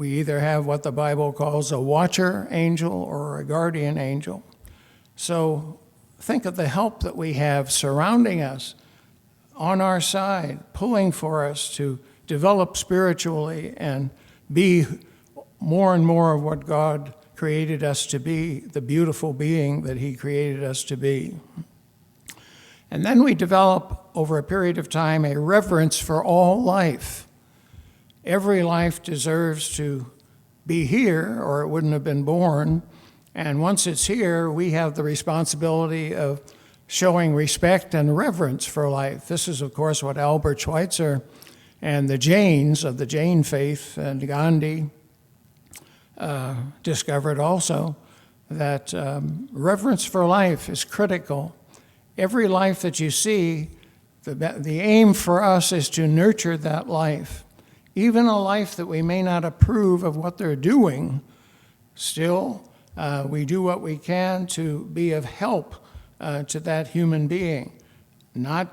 we either have what the Bible calls a watcher angel or a guardian angel. So think of the help that we have surrounding us, on our side, pulling for us to develop spiritually and be more and more of what God created us to be, the beautiful being that he created us to be. And then we develop, over a period of time, a reverence for all life. Every life deserves to be here, or it wouldn't have been born. And once it's here, we have the responsibility of showing respect and reverence for life. This is, of course, what Albert Schweitzer and the Jains of the Jain faith and Gandhi discovered also, that reverence for life is critical. Every life that you see, the aim for us is to nurture that life. Even a life that we may not approve of what they're doing, still we do what we can to be of help to that human being, not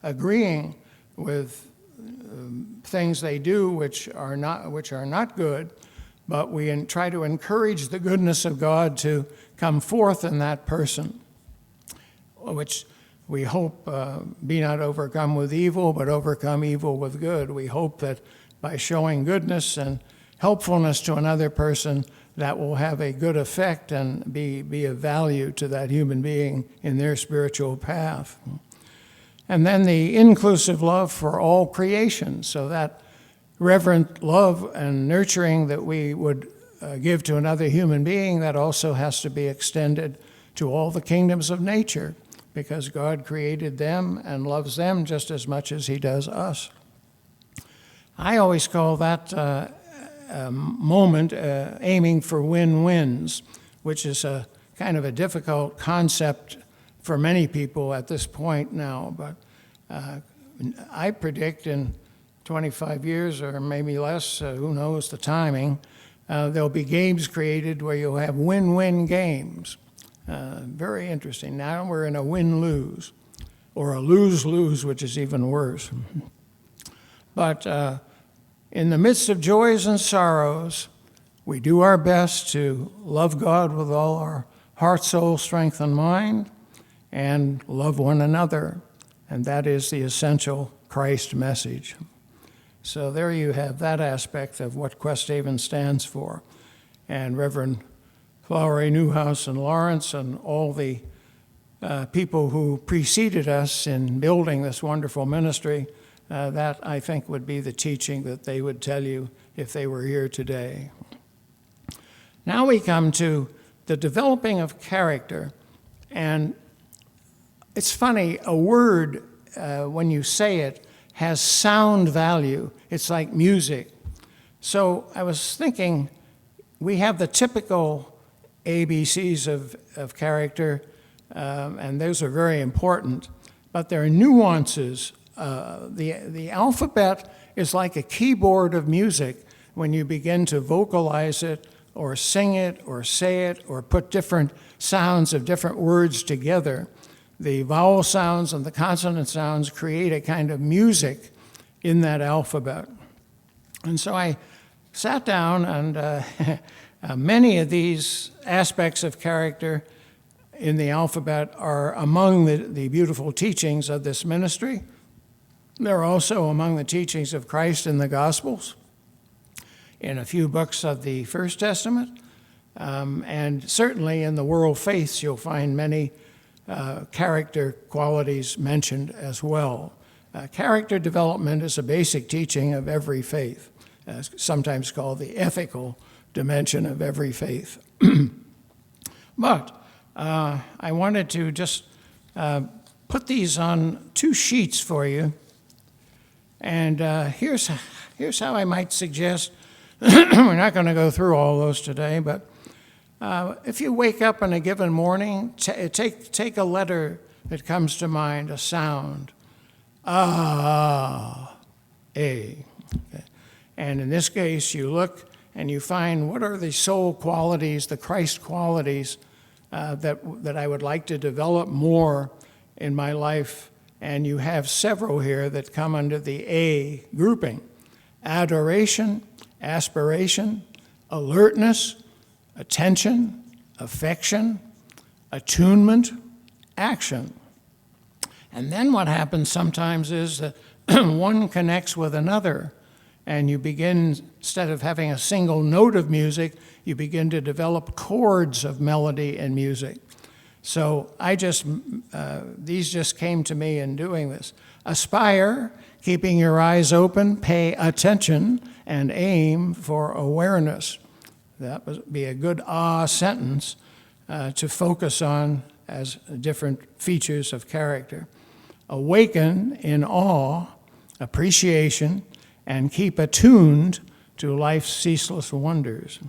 agreeing with things they do which are not good, but we try to encourage the goodness of God to come forth in that person, which we hope be not overcome with evil, but overcome evil with good. We hope that by showing goodness and helpfulness to another person, that will have a good effect and be of value to that human being in their spiritual path. And then the inclusive love for all creation, so that reverent love and nurturing that we would give to another human being, that also has to be extended to all the kingdoms of nature, because God created them and loves them just as much as he does us. I always call that moment aiming for win-wins, which is a kind of a difficult concept for many people at this point now. But I predict in 25 years or maybe less, who knows the timing, there'll be games created where you'll have win-win games. Very interesting. Now we're in a win-lose, or a lose-lose, which is even worse. But in the midst of joys and sorrows, we do our best to love God with all our heart, soul, strength, and mind, and love one another. And that is the essential Christ message. So there you have that aspect of what Questhaven stands for. And Reverend Flowery Newhouse and Lawrence and all the people who preceded us in building this wonderful ministry, that I think would be the teaching that they would tell you if they were here today. Now we come to the developing of character. And it's funny, a word, when you say it, has sound value. It's like music. So I was thinking, we have the typical ABCs of character, and those are very important, but there are nuances. The alphabet is like a keyboard of music. When you begin to vocalize it, or sing it, or say it, or put different sounds of different words together, the vowel sounds and the consonant sounds create a kind of music in that alphabet. And so I sat down, and many of these aspects of character in the alphabet are among the beautiful teachings of this ministry. They're also among the teachings of Christ in the Gospels, in a few books of the First Testament, and certainly in the world faiths you'll find many character qualities mentioned as well. Character development is a basic teaching of every faith, sometimes called the ethical dimension of every faith. But I wanted to just put these on 2 sheets for you. And here's how I might suggest. We're not going to go through all those today, but if you wake up in a given morning, take a letter that comes to mind, a sound. A. Okay. And in this case, you look and you find what are the soul qualities, the Christ qualities that I would like to develop more in my life. And you have several here that come under the A grouping. adoration, aspiration, alertness, attention, affection, attunement, action. And then what happens sometimes is that one connects with another, and you begin, instead of having a single note of music, you begin to develop chords of melody and music. So these just came to me in doing this. Aspire, keeping your eyes open, pay attention, and aim for awareness. That would be a good sentence to focus on as different features of character. Awaken in awe, appreciation, and keep attuned to life's ceaseless wonders.